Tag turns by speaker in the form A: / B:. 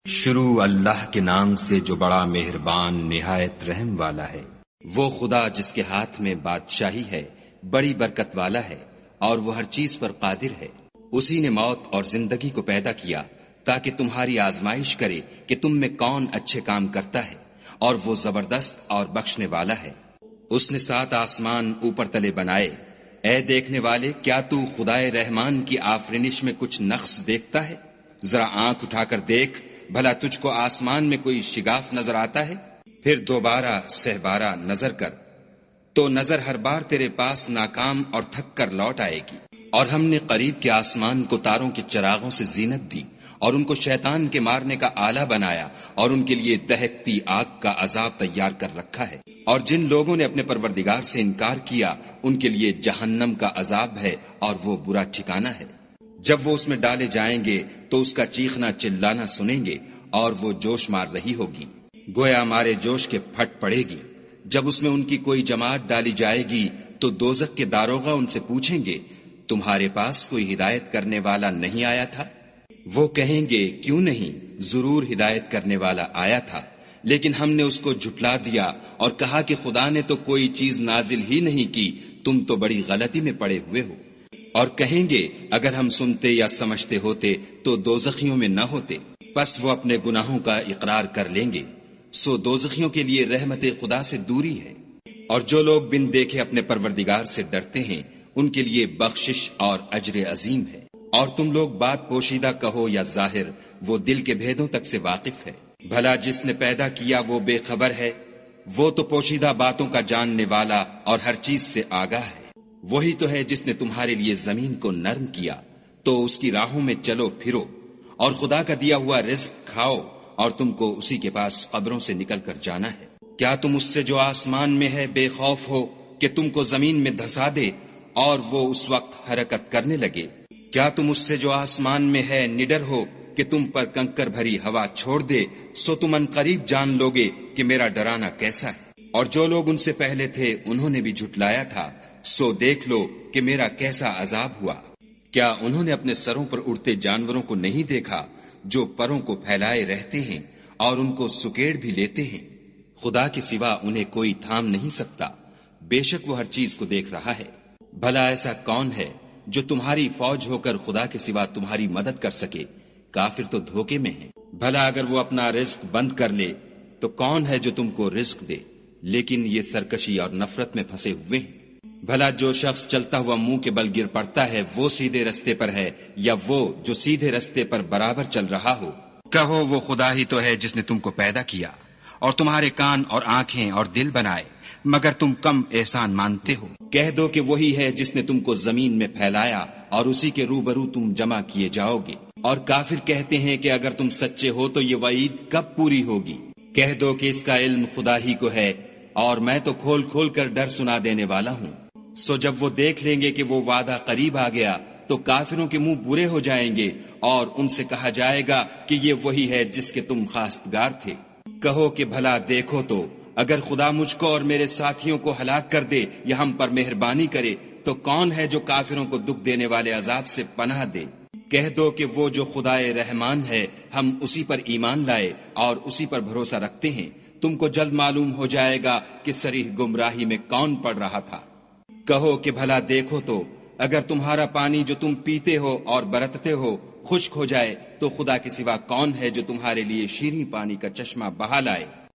A: شروع اللہ کے نام سے جو بڑا مہربان نہایت رحم والا ہے۔
B: وہ خدا جس کے ہاتھ میں بادشاہی ہے، بڑی برکت والا ہے اور وہ ہر چیز پر قادر ہے۔ اسی نے موت اور زندگی کو پیدا کیا تاکہ تمہاری آزمائش کرے کہ تم میں کون اچھے کام کرتا ہے، اور وہ زبردست اور بخشنے والا ہے۔ اس نے 7 آسمان اوپر تلے بنائے۔ اے دیکھنے والے، کیا تو خدائے رحمان کی آفرینش میں کچھ نقص دیکھتا ہے؟ ذرا آنکھ اٹھا کر دیکھ، بھلا تجھ کو آسمان میں کوئی شگاف نظر آتا ہے؟ پھر دوبارہ سہبارہ نظر کر تو نظر ہر بار تیرے پاس ناکام اور تھک کر لوٹ آئے گی۔ اور ہم نے قریب کے آسمان کو تاروں کے چراغوں سے زینت دی اور ان کو شیطان کے مارنے کا آلہ بنایا، اور ان کے لیے دہکتی آگ کا عذاب تیار کر رکھا ہے۔ اور جن لوگوں نے اپنے پروردگار سے انکار کیا ان کے لیے جہنم کا عذاب ہے، اور وہ برا ٹھکانہ ہے۔ جب وہ اس میں ڈالے جائیں گے تو اس کا چیخنا چلانا سنیں گے، اور وہ جوش مار رہی ہوگی، گویا مارے جوش کے پھٹ پڑے گی۔ جب اس میں ان کی کوئی جماعت ڈالی جائے گی تو دوزخ کے داروغہ ان سے پوچھیں گے، تمہارے پاس کوئی ہدایت کرنے والا نہیں آیا تھا؟ وہ کہیں گے، کیوں نہیں، ضرور ہدایت کرنے والا آیا تھا، لیکن ہم نے اس کو جھٹلا دیا اور کہا کہ خدا نے تو کوئی چیز نازل ہی نہیں کی، تم تو بڑی غلطی میں پڑے ہوئے ہو۔ اور کہیں گے، اگر ہم سنتے یا سمجھتے ہوتے تو دوزخیوں میں نہ ہوتے۔ پس وہ اپنے گناہوں کا اقرار کر لیں گے، سو دوزخیوں کے لیے رحمت خدا سے دوری ہے۔ اور جو لوگ بن دیکھے اپنے پروردگار سے ڈرتے ہیں ان کے لیے بخشش اور اجر عظیم ہے۔ اور تم لوگ بات پوشیدہ کہو یا ظاہر، وہ دل کے بھیدوں تک سے واقف ہے۔ بھلا جس نے پیدا کیا وہ بے خبر ہے؟ وہ تو پوشیدہ باتوں کا جاننے والا اور ہر چیز سے آگاہ ہے۔ وہی تو ہے جس نے تمہارے لیے زمین کو نرم کیا، تو اس کی راہوں میں چلو پھرو، اور خدا کا دیا ہوا رزق کھاؤ، اور تم کو اسی کے پاس قبروں سے نکل کر جانا ہے۔ کیا تم اس سے جو آسمان میں ہے بے خوف ہو کہ تم کو زمین میں دھسا دے اور وہ اس وقت حرکت کرنے لگے؟ کیا تم اس سے جو آسمان میں ہے نڈر ہو کہ تم پر کنکر بھری ہوا چھوڑ دے؟ سو تم ان قریب جان لوگے کہ میرا ڈرانا کیسا ہے۔ اور جو لوگ ان سے پہلے تھے انہوں نے بھی جھٹلایا تھا، سو دیکھ لو کہ میرا کیسا عذاب ہوا۔ کیا انہوں نے اپنے سروں پر اڑتے جانوروں کو نہیں دیکھا جو پروں کو پھیلائے رہتے ہیں اور ان کو سکیڑ بھی لیتے ہیں؟ خدا کے سوا انہیں کوئی تھام نہیں سکتا، بے شک وہ ہر چیز کو دیکھ رہا ہے۔ بھلا ایسا کون ہے جو تمہاری فوج ہو کر خدا کے سوا تمہاری مدد کر سکے؟ کافر تو دھوکے میں ہیں۔ بھلا اگر وہ اپنا رزق بند کر لے تو کون ہے جو تم کو رزق دے؟ لیکن یہ سرکشی اور نفرت میں پھنسے ہوئے ہیں۔ بھلا جو شخص چلتا ہوا منہ کے بل گر پڑتا ہے وہ سیدھے رستے پر ہے، یا وہ جو سیدھے رستے پر برابر چل رہا ہو؟ کہو، وہ خدا ہی تو ہے جس نے تم کو پیدا کیا اور تمہارے کان اور آنکھیں اور دل بنائے، مگر تم کم احسان مانتے ہو۔ کہہ دو کہ وہی ہے جس نے تم کو زمین میں پھیلایا اور اسی کے روبرو تم جمع کیے جاؤ گے۔ اور کافر کہتے ہیں کہ اگر تم سچے ہو تو یہ وعید کب پوری ہوگی؟ کہہ دو کہ اس کا علم خدا ہی کو ہے، اور میں تو کھول کھول کر ڈر سنا دینے والا ہوں۔ سو جب وہ دیکھ لیں گے کہ وہ وعدہ قریب آ گیا تو کافروں کے منہ برے ہو جائیں گے، اور ان سے کہا جائے گا کہ یہ وہی ہے جس کے تم خواستگار تھے۔ کہو کہ بھلا دیکھو تو، اگر خدا مجھ کو اور میرے ساتھیوں کو ہلاک کر دے یا ہم پر مہربانی کرے تو کون ہے جو کافروں کو دکھ دینے والے عذاب سے پناہ دے؟ کہہ دو کہ وہ جو خدائے رحمان ہے ہم اسی پر ایمان لائے اور اسی پر بھروسہ رکھتے ہیں۔ تم کو جلد معلوم ہو جائے گا کہ صریح گمراہی میں کون پڑ رہا تھا۔ کہو کہ بھلا دیکھو تو، اگر تمہارا پانی جو تم پیتے ہو اور برتتے ہو خشک ہو جائے تو خدا کے سوا کون ہے جو تمہارے لیے شیریں پانی کا چشمہ بہا لائے؟